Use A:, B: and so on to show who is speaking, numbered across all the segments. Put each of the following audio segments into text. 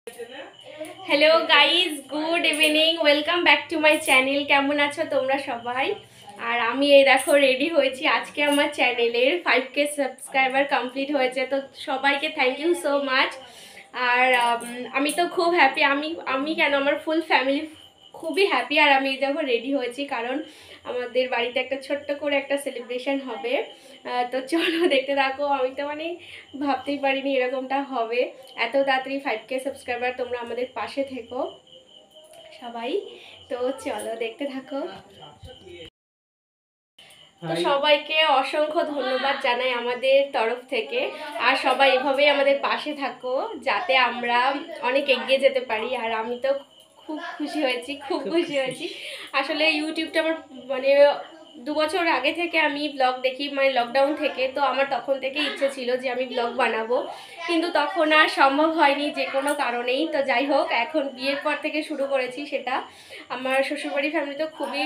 A: Hello guys good evening welcome back to my channel केमन आछो तोमरा सबाई और आमी ये देखो रेडी होएछि आज के आमार चैनेलेर 5K सबस्क्राइबार कमप्लीट होएছে तो सबाइके थैंक यू सो माच और आमी तो खूब हैप्पी आमी केन आमार फुल फैमिली खूबी हैप्पी और आमी देखो रेडी होएछि कारण आमादेर बाड़ीते एक छोट्ट करे एक सेलिब्रेशन होबे तो चलो देखते थाको आमी तो माने भाबतेई पारिनी एरकमटा होबे एत ताड़ाताड़ी 5K सबस्क्राइबार तोमरा आमादेर पाशे থেকো सबाई तो चलो देखते थाको तो सबाइके असंख्य धन्यवाद जानाई आमादेर तरफ थेके और सबाई एभाবেই आमादेर पाशे থাকো যাতে আমরা অনেক এগিয়ে যেতে পারি और आमी तो खूब खुशी হয়েছি खूब खुशी হয়েছি আসলে ইউটিউবটা আমার মানে 2 বছর আগে থেকে আমি ব্লগ দেখি মানে লকডাউন থেকে তো আমার তখন থেকে ইচ্ছে ছিল যে আমি ব্লগ বানাবো কিন্তু তখন আর সম্ভব হয়নি যে কোনো কারণেই তো যাই হোক এখন বিয়ের পর থেকে শুরু করেছি সেটা আমার শ্বশুরবাড়ি ফ্যামিলি তো খুবই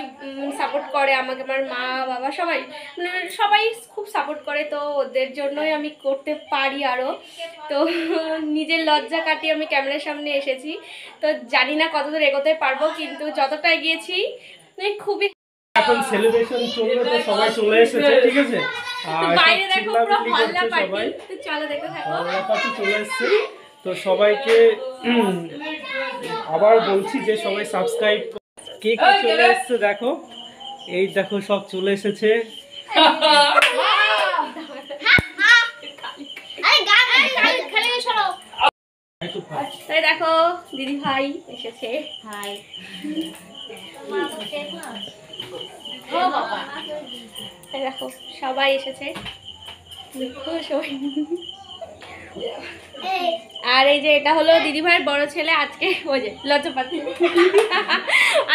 A: সাপোর্ট করে আমাকে আমার মা বাবা সবাই মানে সবাই খুব সাপোর্ট করে তো ওদের জন্যই আমি করতে পারি আরো তো নিজের লজ্জা কাটিয়ে আমি ক্যামেরার সামনে এসেছি তো জানি না কতদূর এগোতে পারবো কিন্তু যতটা এগিয়েছি মানে খুবই
B: এখন সেলিব্রেশন চলবে তো সবাই চলে এসেছে ঠিক আছে
A: আর বাইরে দেখো পুরো হল্লা পার্টি তো চলো দেখতে থাকো
B: হল্লা পার্টি চলে এসেছে তো সবাইকে আবার বলছি যে সবাই সাবস্ক্রাইব কে কে চলে এসেছে দেখো এই দেখো সব চলে এসেছে
A: আরে গান খেলে শোনো তাই দেখো দিদি ভাই এসেছে হাই ও বাবা এই দেখো সবাই এসেছে দেখো সবাই আর এই যে এটা হলো দিদি ভাইয়ের বড় ছেলে আজকে ওই যে লজ্জা পাচ্ছে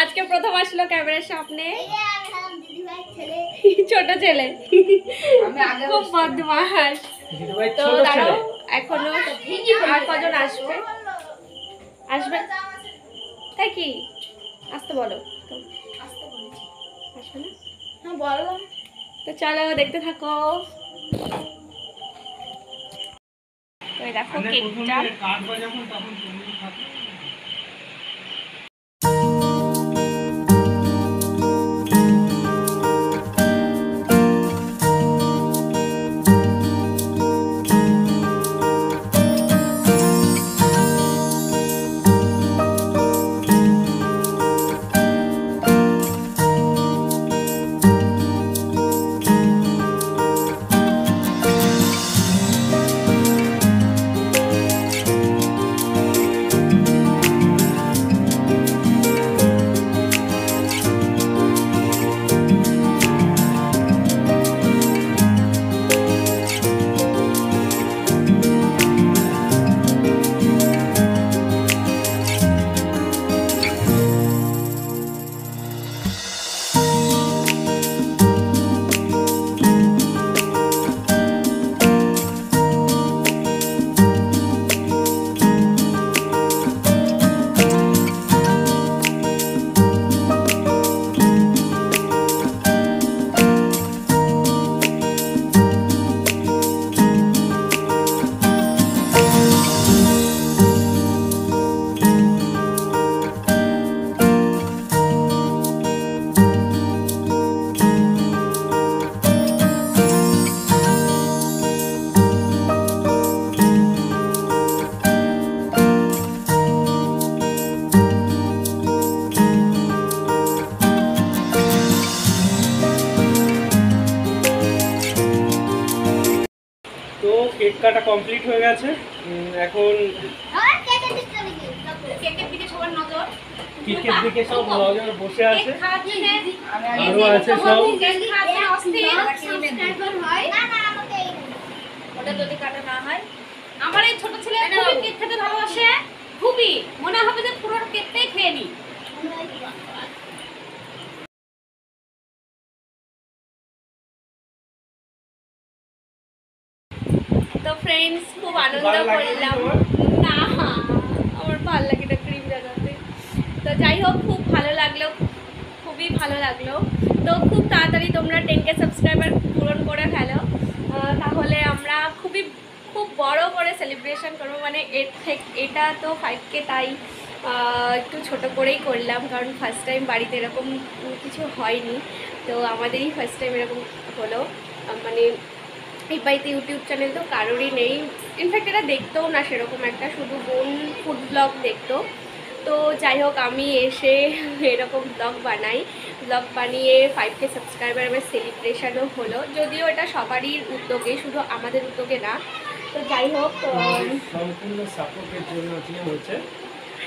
A: আজকে প্রথম আসলো ক্যামেরার সামনে ছোট ছেলে খুব বদমাশ তো দাঁড়াও এখনো আর কজন আসবে আসবে তাই কি আসতে বলো তো আসবে না হ্যাঁ বলো তো চলো দেখতে থাকো তো দেখো কেকটা
B: কেক কাটা কমপ্লিট হয়ে গেছে এখন
A: কেকের দিকে সবার নজর
B: কেকের দিকে সব নজর বসে আছে আরো আছে সব
A: ওটা যদি কাটা না হয় আমার এই ছোট ছেলে খুবই কেক খেতে ভালোবাসে খুবই মনে হবে যে পুরো কেকটাই খেয়ে নি তো फ्रेंड्स खूब आनंद করলাম না আমার ভালো লাগে না ক্রিম লাগাতে তো যাই হোক খুব ভালো লাগলো খুবই ভালো লাগলো তো খুব তাড়াতাড়ি তোমরা 10K সাবস্ক্রাইবার পূরণ করে ফেলো তাহলে আমরা খুব বড় করে সেলিব্রেশন করবো, মানে এটা তো 5K, তাই একটু ছোট করেই করলাম, কারণ ফার্স্ট টাইম বাড়িতে এরকম কিছু হয়নি, তো আমাদেরই ফার্স্ট টাইম এরকম হলো। মানে এই বাড়িতে ইউটিউব চ্যানেল তো কারোরই নেই, ইনফ্যাক্ট এটা দেখতেও না সেরকম একটা, শুধু বোন ফুড ব্লগ দেখতো। তো যাই হোক, আমি এসে এরকম ব্লগ বানাই, ব্লগ বানিয়ে 5K সাবস্ক্রাইবার আমার সেলিব্রেশনও হলো, যদিও এটা সবারই উদ্যোগে, শুধু আমাদের উদ্যোগে না। তো যাই হোক,
B: সম্পূর্ণ সাপোর্টের জন্য কি হচ্ছে,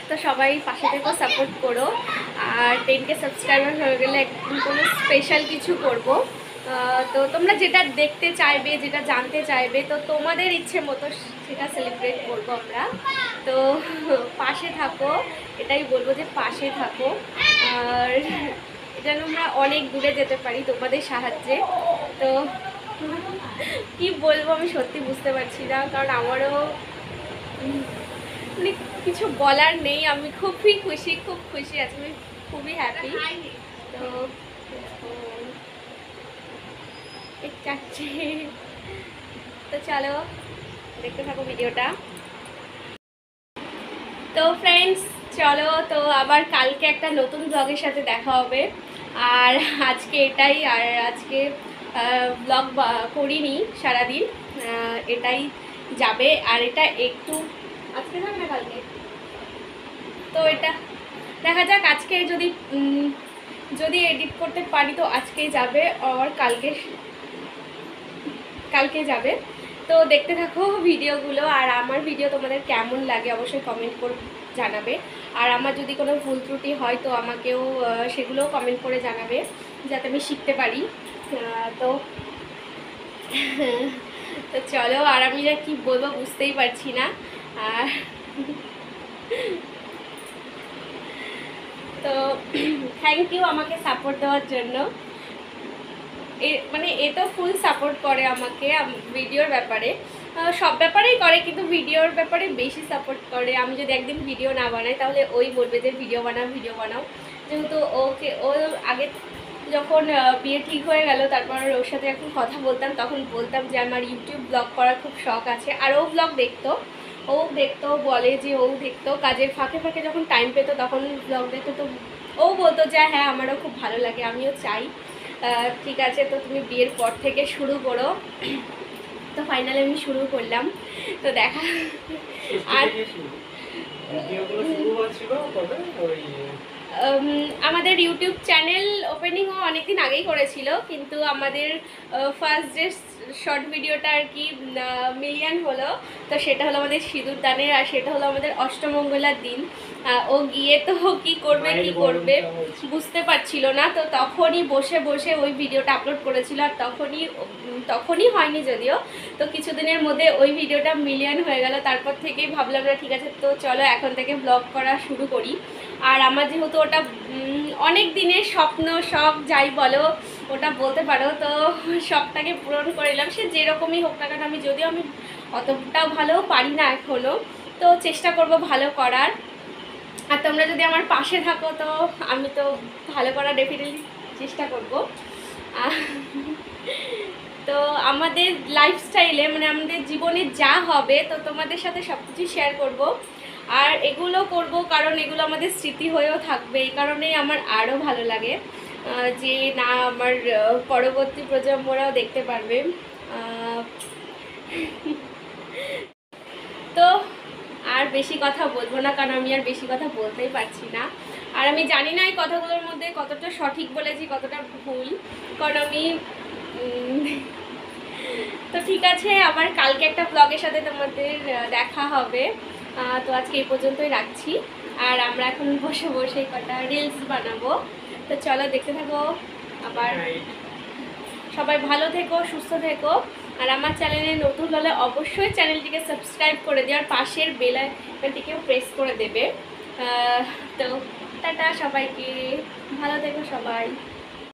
A: তো সবাই পাশে থেকেও সাপোর্ট করো। আর 10K সাবস্ক্রাইবার হয়ে গেলে একদম কোনো স্পেশাল কিছু করব। তো তোমরা যেটা দেখতে চাইবে, যেটা জানতে চাইবে, তো তোমাদের ইচ্ছে মতো সেটা সেলিব্রেট করবো আমরা। তো পাশে থাকো, এটাই বলবো যে পাশে থাকো, আর যেন আমরা অনেক দূরে যেতে পারি তোমাদের সাহায্যে। তো কি বলবো আমি সত্যি বুঝতে পারছি না, কারণ আমারও মানে কিছু বলার নেই। আমি খুবই খুশি, খুব খুশি আছি, আমি খুবই হ্যাপি। তো চাচ্ছি, তো চলো দেখতে থাকো ভিডিওটা। তো ফ্রেন্ডস চলো, তো আবার কালকে একটা নতুন ব্লগের সাথে দেখা হবে। আর আজকে এটাই, আর আজকে ব্লগ করিনি সারাদিন, এটাই যাবে। আর এটা একটু আজকে যাবে না কালকে, তো এটা দেখা যাক, আজকে যদি এডিট করতে পারি তো আজকেই যাবে, আর কালকে যাবে। তো দেখতে থাকো ভিডিওগুলো, আর আমার ভিডিও তোমাদের কেমন লাগে অবশ্যই কমেন্ট করে জানাবে। আর আমার যদি কোনো ভুল ত্রুটি হয় তো আমাকেও সেগুলোও কমেন্ট করে জানাবে, যাতে আমি শিখতে পারি। তো তো চলো, আর আমি না কি বলবো বুঝতেই পারছি না। আর তো থ্যাংক ইউ আমাকে সাপোর্ট দেওয়ার জন্য। মানে এ তো ফুল সাপোর্ট করে আমাকে ভিডিওর ব্যাপারে, সব ব্যাপারেই করে, কিন্তু ভিডিওর ব্যাপারে বেশি সাপোর্ট করে। আমি যদি একদিন ভিডিও না বানাই তাহলে ওই বলবে যে ভিডিও বানাও। যেহেতু ও আগে যখন বিয়ে ঠিক হয়ে গেল, তারপর ওর সাথে এখন কথা বলতাম, তখন বলতাম যে আমার ইউটিউব ব্লগ করার খুব শখ আছে। আর ও ব্লগ দেখতো, বলে যে ও দেখতো কাজের ফাঁকে যখন টাইম পেতো তখন ব্লগ দেখতো। তো ও বলতো যে হ্যাঁ আমারও খুব ভালো লাগে, আমিও চাই। ঠিক আছে, তো তুমি বিয়ের পর থেকে শুরু করো। তো ফাইনালি আমি শুরু করলাম, তো দেখা। আর আমাদের ইউটিউব চ্যানেল ওপেনিংও অনেকদিন আগেই করেছিল, কিন্তু আমাদের ফার্স্ট যে শর্ট ভিডিওটা আর কি মিলিয়ন হলো, তো সেটা হলো আমাদের সিঁদুর দানের, আর সেটা হলো আমাদের অষ্টমঙ্গলার দিন। ও গিয়ে তো কি করবে বুঝতে পারছিল না, তো তখনই বসে ওই ভিডিওটা আপলোড করেছিল। আর তখনই হয়নি যদিও, তো কিছুদিনের মধ্যে ওই ভিডিওটা মিলিয়ন হয়ে গেল। তারপর থেকেই ভাবলাম না ঠিক আছে, তো চলো এখন থেকে ব্লগ করা শুরু করি। আর আমার যেহেতু ওটা অনেক দিনের স্বপ্ন, শখ যাই বলো, ওটা বলতে পারো, তো শখটাকে পূরণ করে নিলাম, সে যেরকমই হোক না কেন। আমি অতটাও ভালো পারি না এখনও, তো চেষ্টা করব ভালো করার। আর তোমরা যদি আমার পাশে থাকো তো আমি তো ভালো করার ডেফিনেটলি চেষ্টা করব। তো আমাদের লাইফস্টাইলে, মানে আমাদের জীবনে যা হবে, তো তোমাদের সাথে সব কিছু শেয়ার করব। আর এগুলো করব কারণ এগুলো আমাদের স্মৃতি হয়েও থাকবে, এই কারণেই আমার আরও ভালো লাগে যে না আমার পরবর্তী প্রজন্মরাও দেখতে পারবে। তো আর বেশি কথা বলবো না, কারণ আমি আর বেশি কথা বলতেই পারছি না। আর আমি জানি না এই কথাগুলোর মধ্যে কতটা সঠিক বলেছি, কতটা ভুল, কারণ আমি তো ঠিক আছে, আবার কালকে একটা ব্লগের সাথে তোমাদের দেখা হবে। তো আজকে এই পর্যন্তই রাখছি। আর আমরা এখন বসে কটা রিলস বানাবো, তো চলো দেখতে থাকো। আবার সবাই ভালো থেকো, সুস্থ থেকো। আর আমার চ্যানেলে নতুন হলে অবশ্যই চ্যানেলটিকে সাবস্ক্রাইব করে দেওয়ার পাশের বেল আইকনটিকেও প্রেস করে দেবে। তো টাটা সবাইকে, ভালো থেকো সবাই।